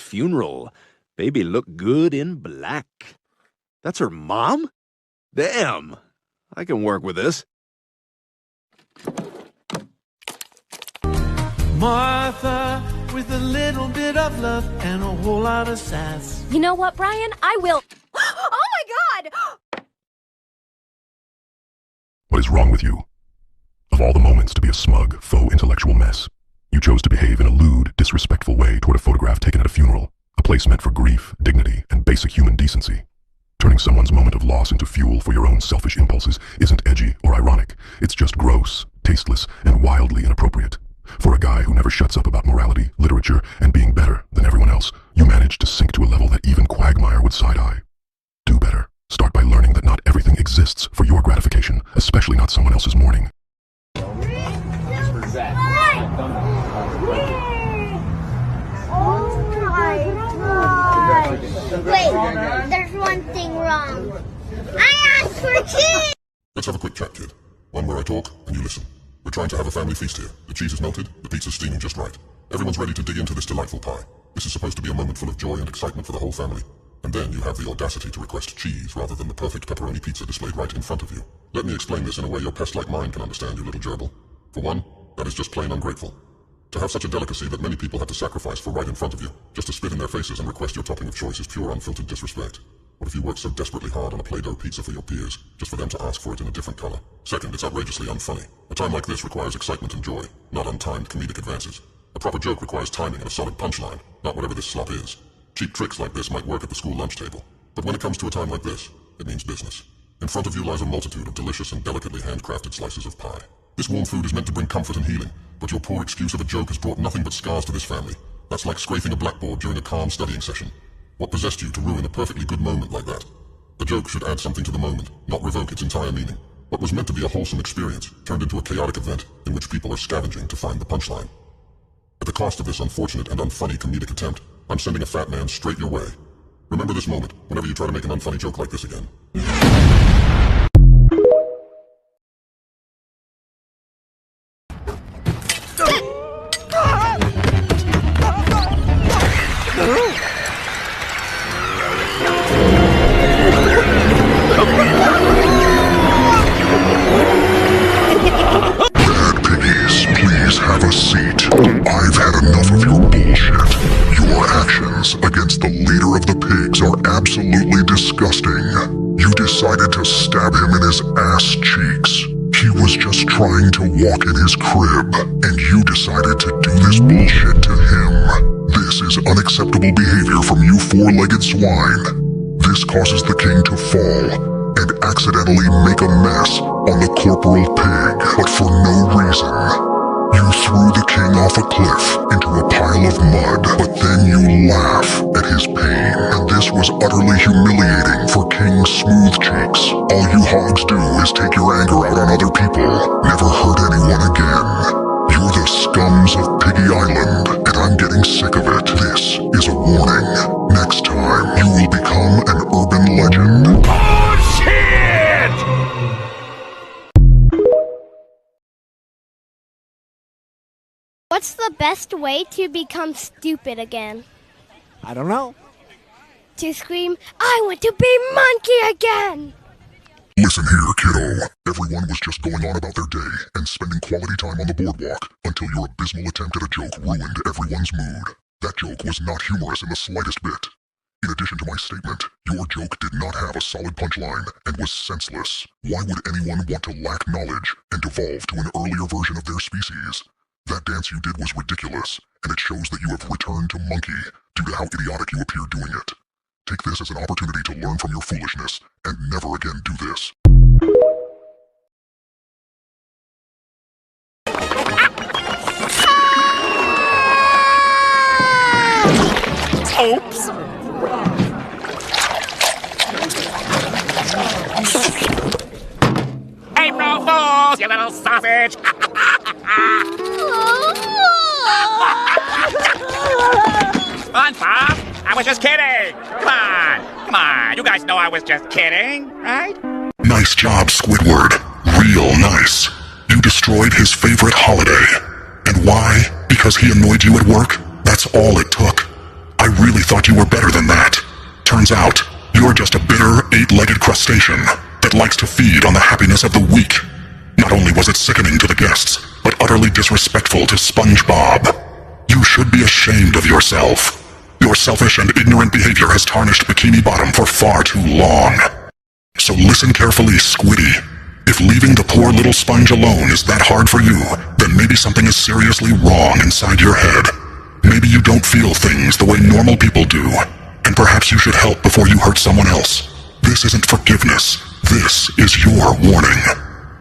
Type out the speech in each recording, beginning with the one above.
funeral. Baby looked good in black. That's her mom? Damn, I can work with this. Martha, with a little bit of love and a whole lot of sass. You know what, Brian? I will... Oh my God! What is wrong with you? Of all the moments to be a smug, faux intellectual mess, you chose to behave in a lewd, disrespectful way toward a photograph taken at a funeral, a place meant for grief, dignity, and basic human decency. Turning someone's moment of loss into fuel for your own selfish impulses isn't edgy or ironic. It's just gross, tasteless, and wildly inappropriate. For a guy who never shuts up about morality, literature, and being better than everyone else, you managed to sink to a level that even Quagmire would side-eye. Do better. Start by learning that not everything exists for your gratification, especially not someone else's mourning. Oh my God! Wait, there's one thing wrong. I asked for cheese! Let's have a quick chat, kid. One where I talk and you listen. We're trying to have a family feast here. The cheese is melted, the pizza's steaming just right. Everyone's ready to dig into this delightful pie. This is supposed to be a moment full of joy and excitement for the whole family. And then you have the audacity to request cheese rather than the perfect pepperoni pizza displayed right in front of you. Let me explain this in a way your pest-like mind can understand, you little gerbil. For one, that is just plain ungrateful. To have such a delicacy that many people have to sacrifice for right in front of you, just to spit in their faces and request your topping of choice, is pure unfiltered disrespect. What if you worked so desperately hard on a Play-Doh pizza for your peers, just for them to ask for it in a different color? Second, it's outrageously unfunny. A time like this requires excitement and joy, not untimed comedic advances. A proper joke requires timing and a solid punchline, not whatever this slop is. Cheap tricks like this might work at the school lunch table, but when it comes to a time like this, it means business. In front of you lies a multitude of delicious and delicately handcrafted slices of pie. This warm food is meant to bring comfort and healing, but your poor excuse of a joke has brought nothing but scars to this family. That's like scraping a blackboard during a calm studying session. What possessed you to ruin a perfectly good moment like that? The joke should add something to the moment, not revoke its entire meaning. What was meant to be a wholesome experience turned into a chaotic event in which people are scavenging to find the punchline. At the cost of this unfortunate and unfunny comedic attempt, I'm sending a fat man straight your way. Remember this moment whenever you try to make an unfunny joke like this again. Have a seat. I've had enough of your bullshit. Your actions against the leader of the pigs are absolutely disgusting. You decided to stab him in his ass cheeks. He was just trying to walk in his crib, and you decided to do this bullshit to him. This is unacceptable behavior from you four-legged swine. This causes the king to fall and accidentally make a mess on the corporal pig, but for no reason. You threw the king off a cliff into a pile of mud, but then you laugh at his pain, and this was utterly humiliating for King Smoothcheeks. All you hogs do is take your anger out on other people, never hurt anyone again. You're the scums of Piggy Island, and I'm getting sick of it. This is a warning. Next time, you will become an urban legend. What's the best way to become stupid again? I don't know. To scream, I want to be monkey again! Listen here, kiddo. Everyone was just going on about their day and spending quality time on the boardwalk until your abysmal attempt at a joke ruined everyone's mood. That joke was not humorous in the slightest bit. In addition to my statement, your joke did not have a solid punchline and was senseless. Why would anyone want to lack knowledge and evolve to an earlier version of their species? That dance you did was ridiculous, and it shows that you have returned to monkey due to how idiotic you appear doing it. Take this as an opportunity to learn from your foolishness, and never again do this. Oops. April Fools, you little sausage! SpongeBob, I was just kidding! Come on, you guys know I was just kidding, right? Nice job, Squidward. Real nice. You destroyed his favorite holiday. And why? Because he annoyed you at work? That's all it took. I really thought you were better than that. Turns out, you're just a bitter, eight-legged crustacean that likes to feed on the happiness of the weak. Not only was it sickening to the guests, but utterly disrespectful to SpongeBob. You should be ashamed of yourself. Your selfish and ignorant behavior has tarnished Bikini Bottom for far too long. So listen carefully, Squiddy. If leaving the poor little sponge alone is that hard for you, then maybe something is seriously wrong inside your head. Maybe you don't feel things the way normal people do, and perhaps you should help before you hurt someone else. This isn't forgiveness. This is your warning.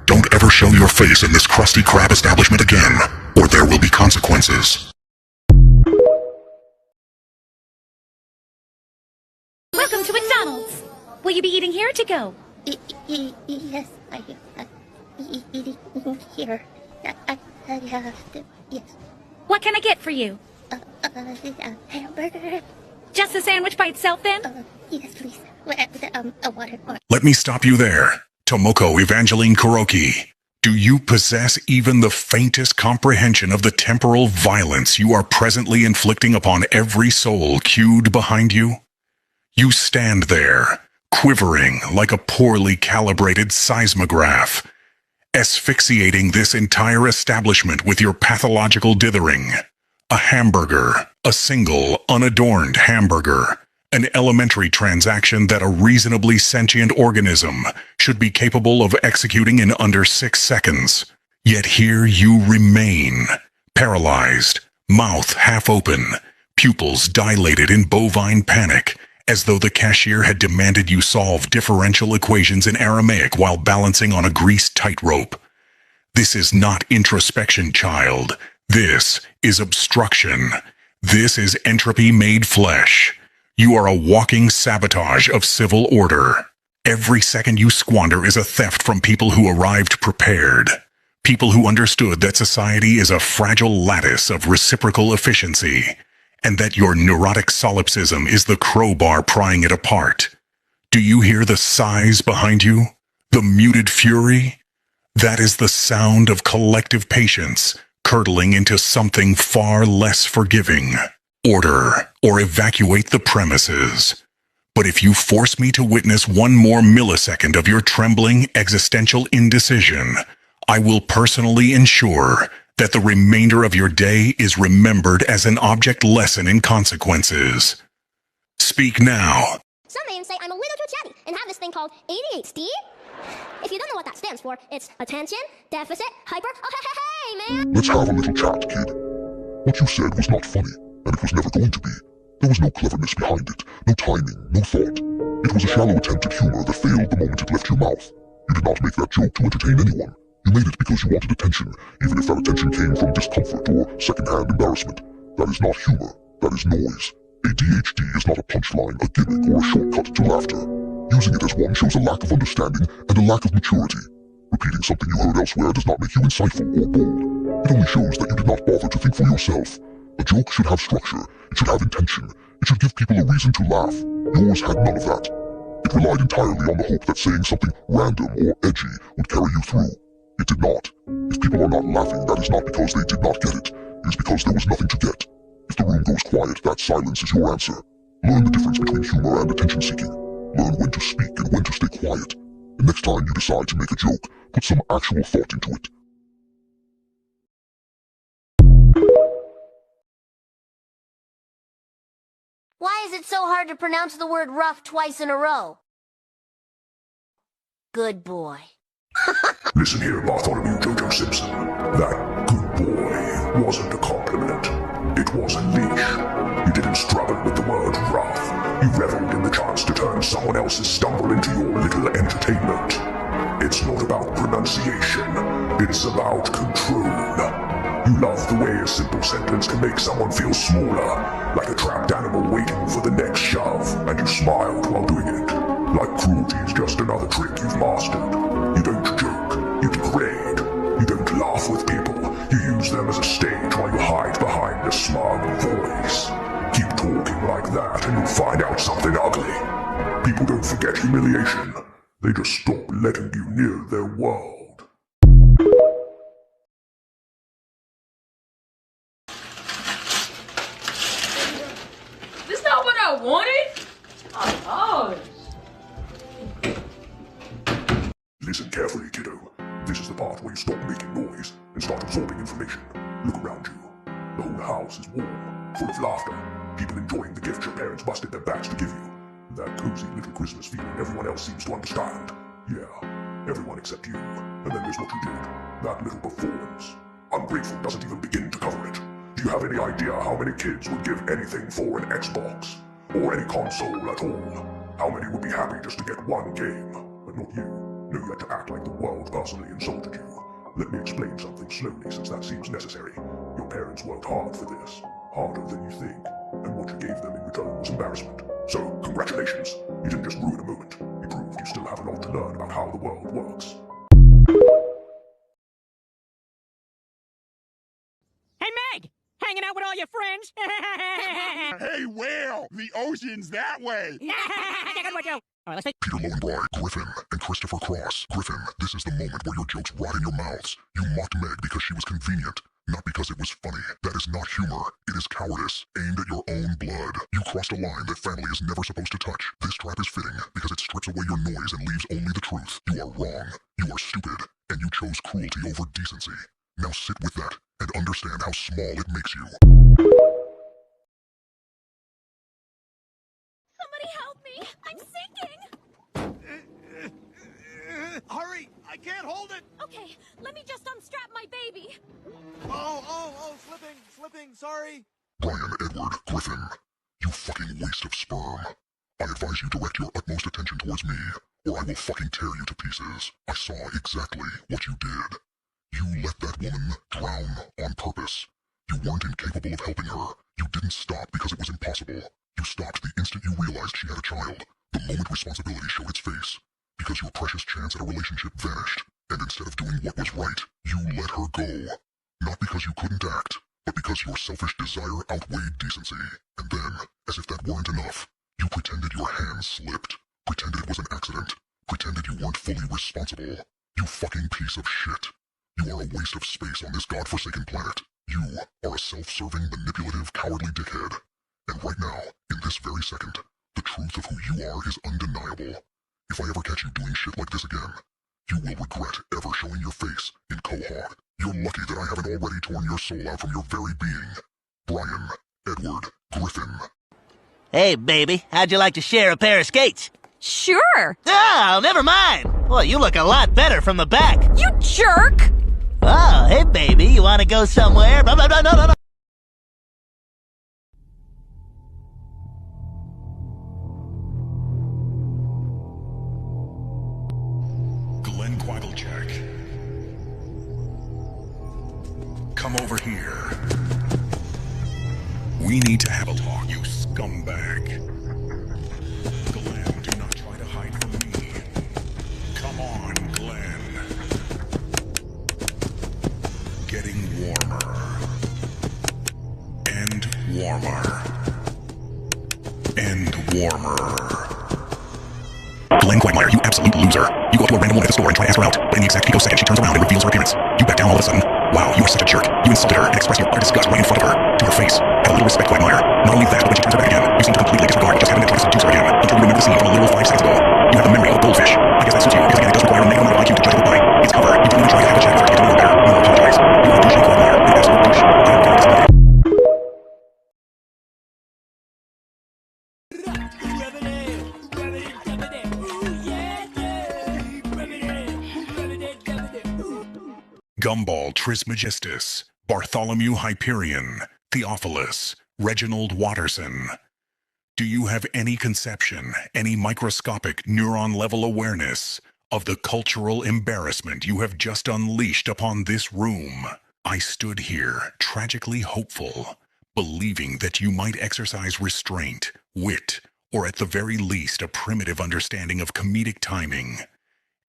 Don't ever show your face in this Krusty Krab establishment again, or there will be consequences. Welcome to McDonald's. Will you be eating here or to go? Yes, I eating here. I have to, yes. What can I get for you? Hamburger. Just a sandwich by itself then? Yes, please. A water. Let me stop you there. Tomoko Evangeline Kuroki. Do you possess even the faintest comprehension of the temporal violence you are presently inflicting upon every soul queued behind you? You stand there, quivering like a poorly calibrated seismograph, asphyxiating this entire establishment with your pathological dithering. A hamburger, a single, unadorned hamburger, an elementary transaction that a reasonably sentient organism should be capable of executing in under 6 seconds. Yet here you remain, paralyzed, mouth half open, pupils dilated in bovine panic, as though the cashier had demanded you solve differential equations in Aramaic while balancing on a greased tightrope. This is not introspection, child. This is obstruction. This is entropy made flesh. You are a walking sabotage of civil order. Every second you squander is a theft from people who arrived prepared. People who understood that society is a fragile lattice of reciprocal efficiency, and that your neurotic solipsism is the crowbar prying it apart. Do you hear the sighs behind you? The muted fury? That is the sound of collective patience, curdling into something far less forgiving. Order, or evacuate the premises. But if you force me to witness one more millisecond of your trembling existential indecision, I will personally ensure that the remainder of your day is remembered as an object lesson in consequences. Speak now. Some may say I'm a little too chatty and have this thing called ADHD. If you don't know what that stands for, it's attention, deficit, hyper. Oh, hey, man! Let's have a little chat, kid. What you said was not funny, and it was never going to be. There was no cleverness behind it, no timing, no thought. It was a shallow attempt at humor that failed the moment it left your mouth. You did not make that joke to entertain anyone. You made it because you wanted attention, even if that attention came from discomfort or secondhand embarrassment. That is not humor, that is noise. ADHD is not a punchline, a gimmick, or a shortcut to laughter. Using it as one shows a lack of understanding and a lack of maturity. Repeating something you heard elsewhere does not make you insightful or bold. It only shows that you did not bother to think for yourself. A joke should have structure, it should have intention, it should give people a reason to laugh. Yours had none of that. It relied entirely on the hope that saying something random or edgy would carry you through. It did not. If people are not laughing, that is not because they did not get it. It is because there was nothing to get. If the room goes quiet, that silence is your answer. Learn the difference between humor and attention-seeking. Learn when to speak and when to stay quiet. And next time you decide to make a joke, put some actual thought into it. Why is it so hard to pronounce the word rough twice in a row? Good boy. Listen here, Bartholomew Jojo Simpson. That good boy wasn't a compliment. It was a leash. You didn't struggle with the word rough. You reveled in the chance to turn someone else's stumble into your little entertainment. It's not about pronunciation. It's about control. You love the way a simple sentence can make someone feel smaller, like a trapped animal waiting for the next shove, and you smiled while doing it. Like cruelty is just another trick you've mastered. You don't joke, you degrade. You don't laugh with people, you use them as a stage while you hide behind a smug voice. Keep talking like that and you'll find out something ugly. People don't forget humiliation, they just stop letting you near their world. Listen carefully, kiddo. This is the part where you stop making noise and start absorbing information. Look around you. The whole house is warm, full of laughter. People enjoying the gifts your parents busted their backs to give you. That cozy little Christmas feeling everyone else seems to understand. Yeah, everyone except you. And then there's what you did. That little performance. Ungrateful doesn't even begin to cover it. Do you have any idea how many kids would give anything for an Xbox? Or any console at all? How many would be happy just to get one game? But not you. No, you had to act like the world personally insulted you. Let me explain something slowly, since that seems necessary. Your parents worked hard for this. Harder than you think. And what you gave them in return was embarrassment. So, congratulations. You didn't just ruin a moment. You proved you still have a lot to learn about how the world works. Hey, Meg! Hanging out with all your friends? Hey, Will! The ocean's that way! All right, let's take... Peter Lowenbrei, Griffin, and Christopher Cross. Griffin, this is the moment where your jokes rot in your mouths. You mocked Meg because she was convenient, not because it was funny. That is not humor. It is cowardice, aimed at your own blood. You crossed a line that family is never supposed to touch. This trap is fitting because it strips away your noise and leaves only the truth. You are wrong. You are stupid. And you chose cruelty over decency. Now sit with that and understand how small it makes you. Somebody help me! I'm sinking! Hurry! I can't hold it! Okay, let me just unstrap my baby. Oh, slipping, sorry. Brian Edward Griffin, you fucking waste of sperm. I advise you direct your utmost attention towards me, or I will fucking tear you to pieces. I saw exactly what you did. You let that woman drown on purpose. You weren't incapable of helping her. You didn't stop because it was impossible. You stopped the instant you realized she had a child, the moment responsibility showed its face. Because your precious chance at a relationship vanished, and instead of doing what was right, you let her go. Not because you couldn't act, but because your selfish desire outweighed decency. And then, as if that weren't enough, you pretended your hand slipped, pretended it was an accident, pretended you weren't fully responsible. You fucking piece of shit. You are a waste of space on this godforsaken planet. You are a self-serving, manipulative, cowardly dickhead. And right now, in this very second, the truth of who you are is undeniable. If I ever catch you doing shit like this again, you will regret ever showing your face in Quahog. You're lucky that I haven't already torn your soul out from your very being. Brian Edward Griffin. Hey, baby, how'd you like to share a pair of skates? Sure! Oh, never mind. Well, you look a lot better from the back. You jerk! Oh, hey, baby, you want to go somewhere? Blah, blah, blah, no, no, no. Glenn Quagglejack. Come over here. We need to have a talk, you scumbag. Glenn, do not try to hide from me. Come on, Glenn. Getting warmer. And warmer. And warmer. Glenn Quagmire, you absolute loser. You go up to a random woman at the store and try to ask her out, but in the exact picosecond she turns around and reveals her appearance. You back down all of a sudden. Wow, you are such a jerk. You insulted her and expressed your utter disgust right in front of her. To her face. Have a little respect, Quagmire. Not only that, but when she turns her back again, you seem to completely disregard just having to try to seduce her again, until you remember the scene from a literal 5 seconds ago. You have the memory of a goldfish. I guess that suits you, because again, it does require a negative amount of IQ to judge a book by its cover. You didn't even try to have a chat with her to get to know her better. You apologize. You are a douche, Quagmire. You absolute douche. I am getting disappointed. Gumball Trismegistus, Bartholomew Hyperion, Theophilus, Reginald Watterson. Do you have any conception, any microscopic neuron-level awareness of the cultural embarrassment you have just unleashed upon this room? I stood here, tragically hopeful, believing that you might exercise restraint, wit, or at the very least a primitive understanding of comedic timing.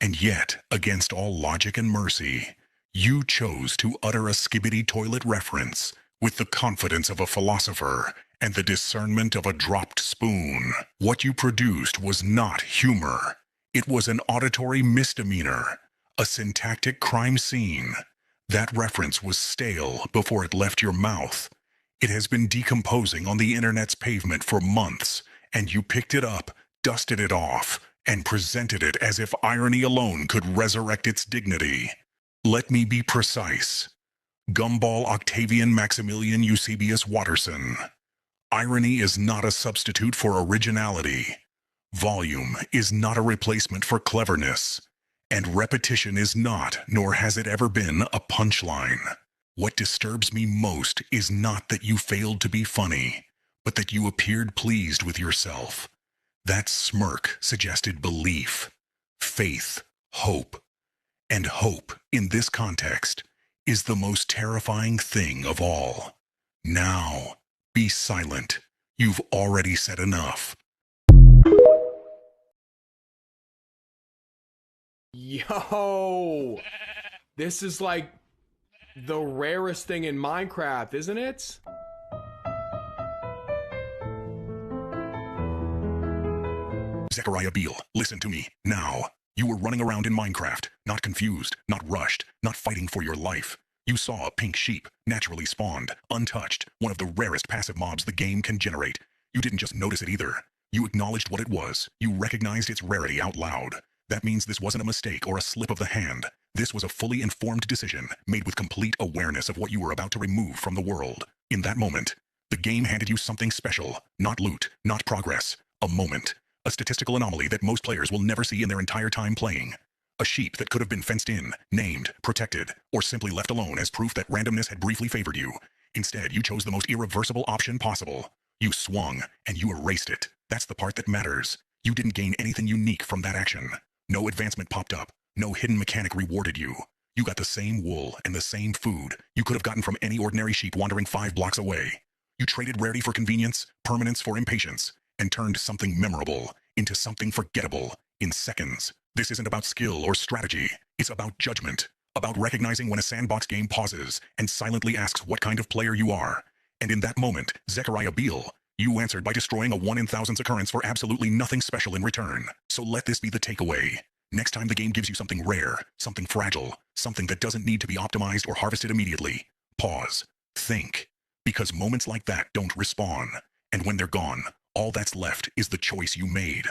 And yet, against all logic and mercy, you chose to utter a skibbity toilet reference with the confidence of a philosopher and the discernment of a dropped spoon. What you produced was not humor. It was an auditory misdemeanor, a syntactic crime scene. That reference was stale before it left your mouth. It has been decomposing on the internet's pavement for months, and you picked it up, dusted it off, and presented it as if irony alone could resurrect its dignity. Let me be precise. Gumball Octavian Maximilian Eusebius Watterson. Irony is not a substitute for originality. Volume is not a replacement for cleverness. And repetition is not, nor has it ever been, a punchline. What disturbs me most is not that you failed to be funny, but that you appeared pleased with yourself. That smirk suggested belief, faith, hope. And hope, in this context, is the most terrifying thing of all. Now, be silent. You've already said enough. Yo! This is like the rarest thing in Minecraft, isn't it? Zechariah Beale, listen to me, now. You were running around in Minecraft, not confused, not rushed, not fighting for your life. You saw a pink sheep, naturally spawned, untouched, one of the rarest passive mobs the game can generate. You didn't just notice it either. You acknowledged what it was. You recognized its rarity out loud. That means this wasn't a mistake or a slip of the hand. This was a fully informed decision, made with complete awareness of what you were about to remove from the world. In that moment, the game handed you something special, not loot, not progress, a moment. A statistical anomaly that most players will never see in their entire time playing. A sheep that could have been fenced in, named, protected, or simply left alone as proof that randomness had briefly favored you. Instead, you chose the most irreversible option possible. You swung, and you erased it. That's the part that matters. You didn't gain anything unique from that action. No advancement popped up. No hidden mechanic rewarded you. You got the same wool and the same food you could have gotten from any ordinary sheep wandering 5 blocks away. You traded rarity for convenience, permanence for impatience, and turned something memorable into something forgettable in seconds. This isn't about skill or strategy. It's about judgment, about recognizing when a sandbox game pauses and silently asks what kind of player you are. And in that moment, Zechariah Beale, you answered by destroying a 1 in thousands occurrence for absolutely nothing special in return. So let this be the takeaway. Next time the game gives you something rare, something fragile, something that doesn't need to be optimized or harvested immediately, pause, think. Because moments like that don't respawn. And when they're gone, all that's left is the choice you made.